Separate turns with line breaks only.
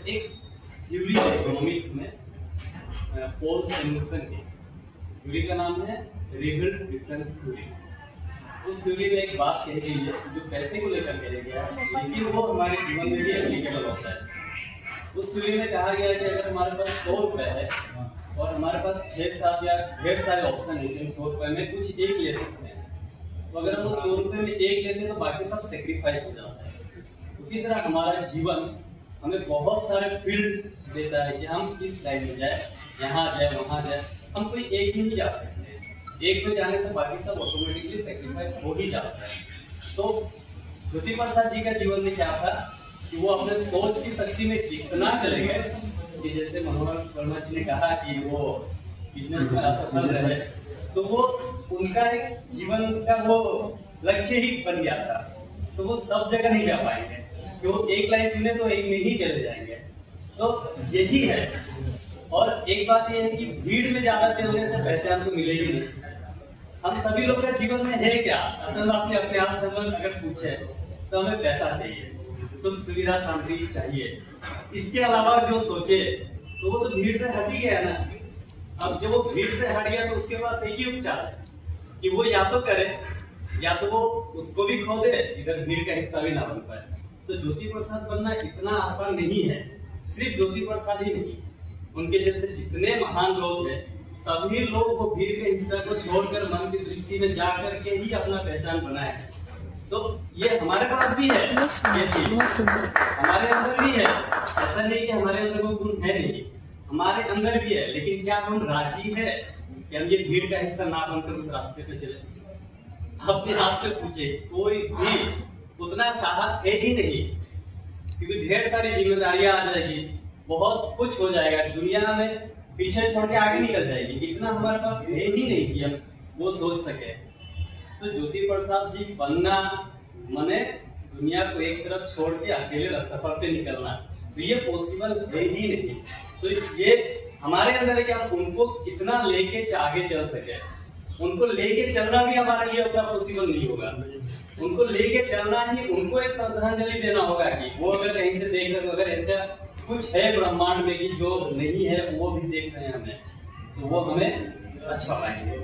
एक थ्योरी है इकोनॉमिक्स में पॉल सैमुएल्सन की। थ्योरी का नाम है रिवर्स डिफरेंस थ्योरी। उस थ्योरी में एक बात कही गई है जो पैसे को लेकर कही गया है, लेकिन वो हमारे जीवन में भी एप्लीकेबल होता है। उस थ्योरी में कहा गया है कि अगर हमारे पास 100 रुपए है और हमारे पास 6-7 या ढेर सारे ऑप्शन है जिन 100 रुपए में कुछ एक ले सकते हैं, तो अगर हम 100 रुपए में एक लेते हैं तो बाकी सब सेक्रीफाइस हो जाता है। उसी तरह हमारा जीवन हमें बहुत सारे फील्ड देता है कि हम किस लाइन में जाए, यहाँ जाए वहाँ जाए, हम कोई एक भी नहीं जा सकते। एक में जाने से बाकी सब ऑटोमेटिकली सेक्रीफाइस हो ही जाता है। तो ज्योति प्रसाद जी का जीवन में क्या था कि वो अपने सोच की शक्ति में इतना चले गए कि जैसे मनोहर वर्मा जी ने कहा कि वो बिजनेस में असफल रहे, तो वो उनका एक जीवन का वो लक्ष्य ही बन गया था। तो वो सब जगह नहीं जा पाएंगे कि वो एक लाइन चुने तो एक में ही चले जाएंगे। तो यही है। और एक बात यह है कि भीड़ में ज्यादा चलने से पहचान तो मिलेगी नहीं। हम सभी लोग का जीवन में है क्या, असल बात में अपने आप से अगर पूछे तो हमें पैसा चाहिए, सुख सुविधा शांति चाहिए। इसके अलावा जो सोचे तो वो तो भीड़ से हट ही गया ना। अब जब वो भीड़ से हट गया तो उसके पास एक ही उपचार है कि वो या तो करे या तो वो उसको भी खो दे, इधर भीड़ का हिस्सा भी ना बन पाए। तो ज्योति प्रसाद बनना इतना आसान नहीं है। सिर्फ ज्योति प्रसाद ही नहीं, उनके जैसे जितने महान लोग हैं सभी लोग वो भीड़ के हिस्सा को छोड़कर मन की दृष्टि में जा करके ही अपना पहचान बनाए हैं। तो ये हमारे पास भी है, ये चीज हमारे अंदर भी है। ऐसा नहीं कि हमारे अंदर वो गुण है नहीं, हमारे अंदर भी है। लेकिन क्या हम राजी है कि हम ये भीड़ का हिस्सा ना बनकर उस रास्ते पे चले? अपने आप से पूछे, कोई भी उतना साहस है ही नहीं, क्योंकि ढेर सारी जिम्मेदारियां आ जाएगी, बहुत कुछ हो जाएगा, दुनिया में पीछे छोड़ के आगे निकल जाएगी। इतना हमारे पास है ही नहीं कि हम वो सोच सके। तो ज्योति प्रसाद जी बनना मने दुनिया को एक तरफ छोड़ के अकेले सफर पे निकलना, तो ये पॉसिबल है ही नहीं। तो ये हमारे अंदर है कि हम उनको कितना लेके आगे चल सके। उनको लेके चलना भी हमारे लिए उतना पॉसिबल नहीं होगा। उनको लेके चलना ही, उनको एक श्रद्धांजलि देना होगा कि वो अगर कहीं से देख रहे, अगर ऐसा कुछ है ब्रह्मांड में कि जो नहीं है वो भी देख रहे हैं हमें, तो वो हमें अच्छा पाएंगे।